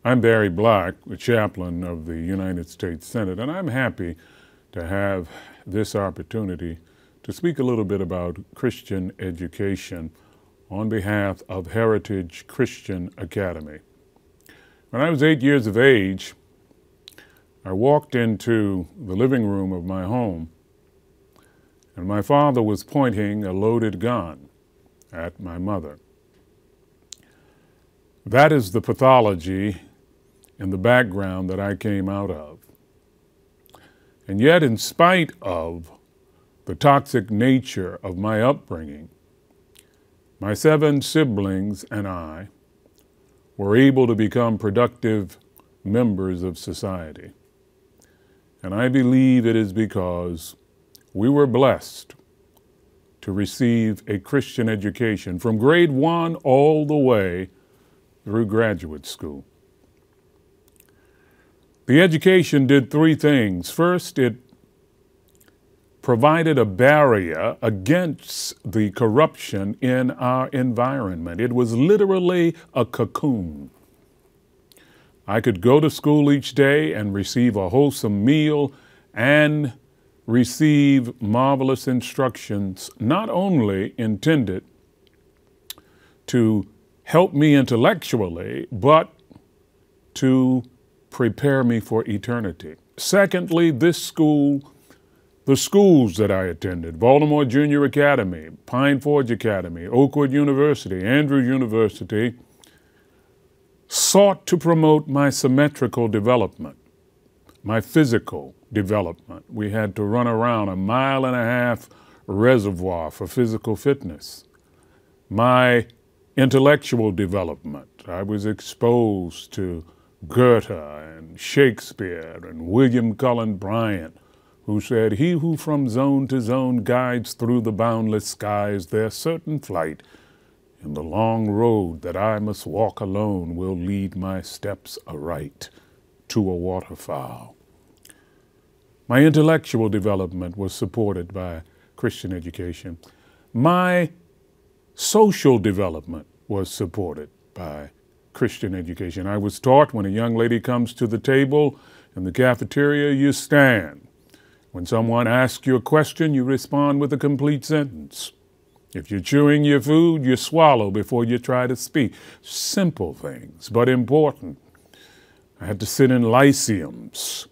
I'm Barry Black, the chaplain of the United States Senate, and I'm happy to have this opportunity to speak a little bit about Christian education on behalf of Heritage Christian Academy. When I was 8 years of age, I walked into the living room of my home, and my father was pointing a loaded gun at my mother. That is the pathology in the background that I came out of. And yet, in spite of the toxic nature of my upbringing, my 7 siblings and I were able to become productive members of society. And I believe it is because we were blessed to receive a Christian education from grade 1 all the way through graduate school. The education did 3 things. First, it provided a barrier against the corruption in our environment. It was literally a cocoon. I could go to school each day and receive a wholesome meal and receive marvelous instructions, not only intended to help me intellectually, but to prepare me for eternity. Secondly, the schools that I attended, Baltimore Junior Academy, Pine Forge Academy, Oakwood University, Andrews University, sought to promote my symmetrical development, my physical development. We had to run around a 1.5 mile reservoir for physical fitness. My intellectual development. I was exposed to Goethe and Shakespeare and William Cullen Bryant, who said, "He who from zone to zone guides through the boundless skies, their certain flight in the long road that I must walk alone will lead my steps aright to a waterfowl." My intellectual development was supported by Christian education. My social development was supported by Christian education. I was taught when a young lady comes to the table in the cafeteria, you stand. When someone asks you a question, you respond with a complete sentence. If you're chewing your food, you swallow before you try to speak. Simple things, but important. I had to sit in lyceums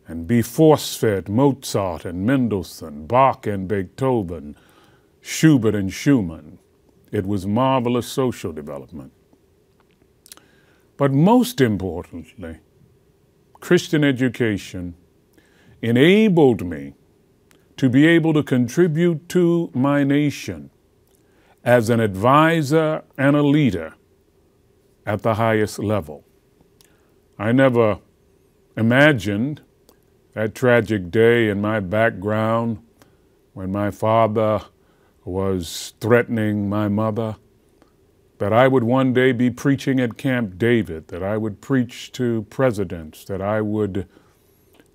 and be force-fed Mozart and Mendelssohn, Bach and Beethoven, Schubert and Schumann. It was marvelous social development. But most importantly, Christian education enabled me to be able to contribute to my nation as an advisor and a leader at the highest level. I never imagined that tragic day in my background when my father was threatening my mother, that I would one day be preaching at Camp David, that I would preach to presidents, that I would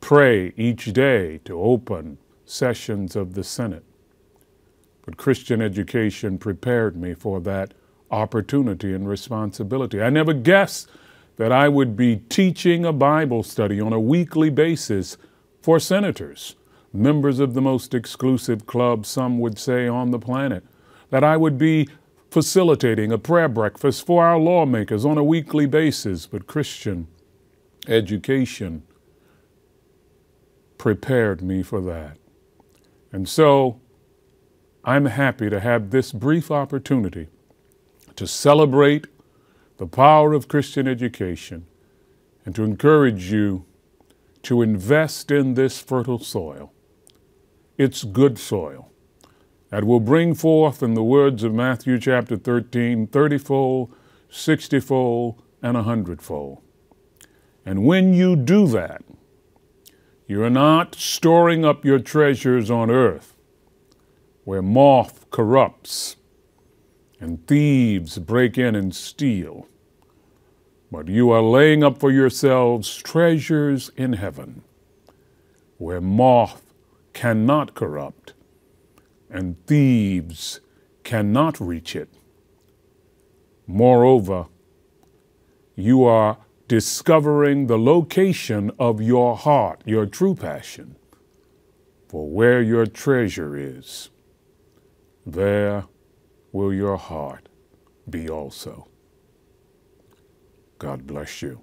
pray each day to open sessions of the Senate. But Christian education prepared me for that opportunity and responsibility. I never guessed that I would be teaching a Bible study on a weekly basis for senators, members of the most exclusive club, some would say, on the planet, that I would be facilitating a prayer breakfast for our lawmakers on a weekly basis. But Christian education prepared me for that. And so I'm happy to have this brief opportunity to celebrate the power of Christian education and to encourage you to invest in this fertile soil. It's good soil that will bring forth, in the words of Matthew chapter 13, 30-fold, 60-fold, and 100-fold. And when you do that, you are not storing up your treasures on earth, where moth corrupts and thieves break in and steal, but you are laying up for yourselves treasures in heaven, where moth cannot corrupt and thieves cannot reach it. Moreover, you are discovering the location of your heart, your true passion. For where your treasure is, there will your heart be also. God bless you.